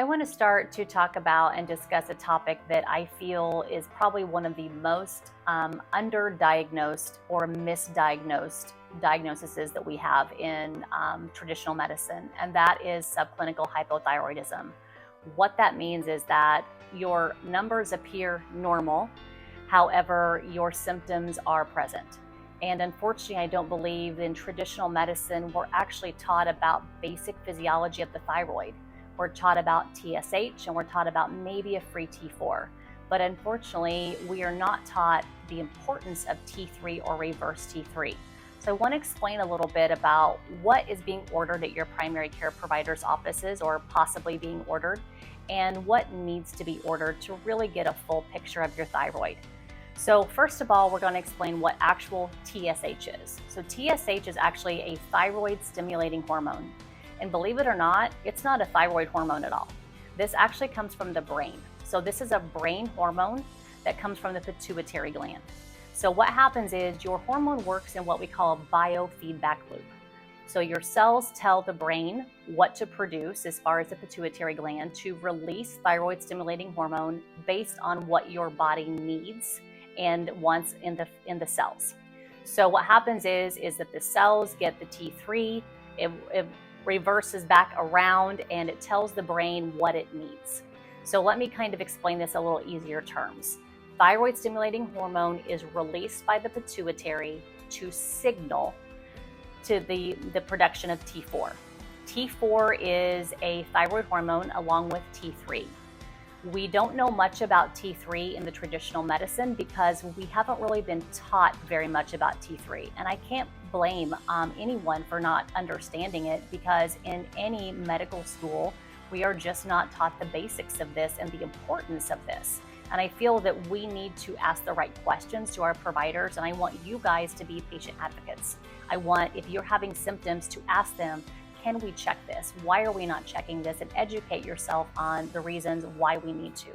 I want to start to talk about and discuss a topic that I feel is probably one of the most underdiagnosed or misdiagnosed diagnoses that we have in traditional medicine, and that is subclinical hypothyroidism. What that means is that your numbers appear normal, however, your symptoms are present. And unfortunately, I don't believe in traditional medicine we're actually taught about basic physiology of the thyroid. We're taught about TSH and we're taught about maybe a free T4. But unfortunately, we are not taught the importance of T3 or reverse T3. So I want to explain a little bit about what is being ordered at your primary care provider's offices or possibly being ordered, and what needs to be ordered to really get a full picture of your thyroid. So first of all, we're going to explain what actual TSH is. So TSH is actually a thyroid stimulating hormone. And believe it or not, it's not a thyroid hormone at all. This actually comes from the brain. So this is a brain hormone that comes from the pituitary gland. So what happens is your hormone works in what we call a biofeedback loop. So your cells tell the brain what to produce as far as the pituitary gland to release thyroid stimulating hormone based on what your body needs and wants in the cells. So what happens is that the cells get the T3, it reverses back around, and it tells the brain what it needs. So let me kind of explain this a little easier terms. Thyroid stimulating hormone is released by the pituitary to signal to the production of T4. T4 is a thyroid hormone along with T3. We don't know much about T3 in the traditional medicine because we haven't really been taught very much about T3. And I can't blame anyone for not understanding it, because in any medical school, we are just not taught the basics of this and the importance of this. And I feel that we need to ask the right questions to our providers, and I want you guys to be patient advocates. I want, if you're having symptoms, to ask them, can we check this? Why are we not checking this? And educate yourself on the reasons why we need to.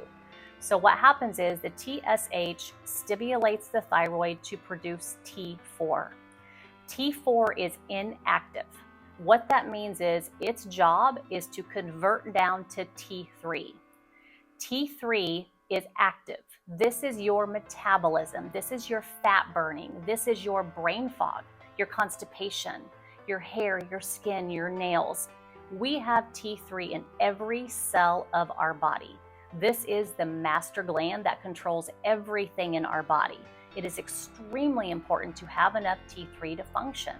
So what happens is the TSH stimulates the thyroid to produce T4. T4 is inactive. What that means is its job is to convert down to T3. T3 is active. This is your metabolism. This is your fat burning. This is your brain fog, your constipation, your hair, your skin, your nails. We have T3 in every cell of our body. This is the master gland that controls everything in our body. It is extremely important to have enough T3 to function.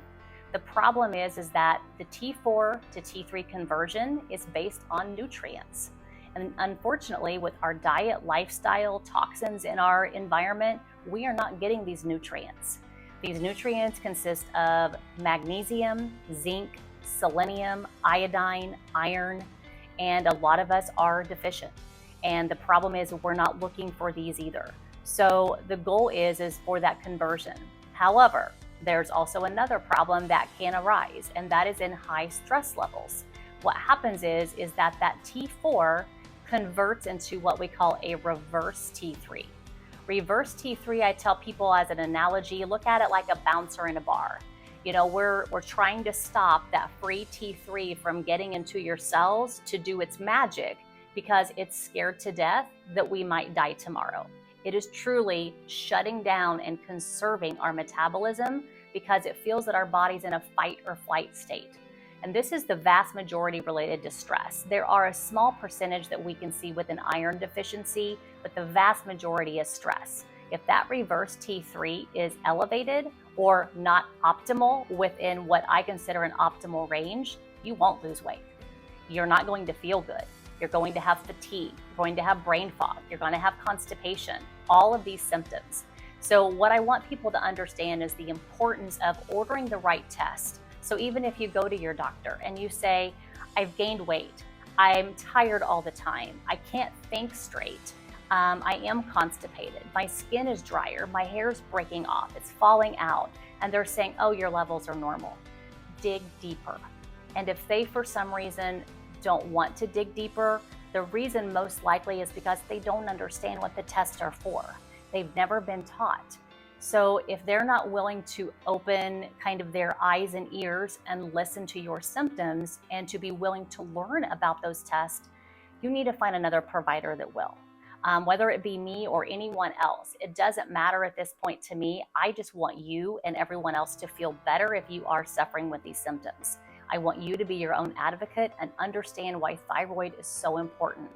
The problem is that the T4 to T3 conversion is based on nutrients. And unfortunately, with our diet, lifestyle, toxins in our environment, we are not getting these nutrients. These nutrients consist of magnesium, zinc, selenium, iodine, iron, and a lot of us are deficient. And the problem is we're not looking for these either. So the goal is for that conversion. However, there's also another problem that can arise, and that is in high stress levels. What happens is that T4 converts into what we call a reverse T3. Reverse T3, I tell people as an analogy, look at it like a bouncer in a bar. You know, we're trying to stop that free T3 from getting into your cells to do its magic because it's scared to death that we might die tomorrow. It is truly shutting down and conserving our metabolism because it feels that our body's in a fight or flight state. And this is the vast majority related to stress. There are a small percentage that we can see with an iron deficiency, but the vast majority is stress. If that reverse T3 is elevated or not optimal within what I consider an optimal range, you won't lose weight. You're not going to feel good. You're going to have fatigue. You're going to have brain fog. You're going to have constipation, all of these symptoms. So what I want people to understand is the importance of ordering the right test. So even if you go to your doctor and you say, I've gained weight, I'm tired all the time, I can't think straight, I am constipated, my skin is drier, my hair's breaking off, it's falling out, and they're saying, oh, your levels are normal. Dig deeper. And if they, for some reason, don't want to dig deeper, the reason most likely is because they don't understand what the tests are for. They've never been taught. So if they're not willing to open kind of their eyes and ears and listen to your symptoms and to be willing to learn about those tests, you need to find another provider that will. Whether it be me or anyone else, it doesn't matter at this point to me. I just want you and everyone else to feel better if you are suffering with these symptoms. I want you to be your own advocate and understand why thyroid is so important.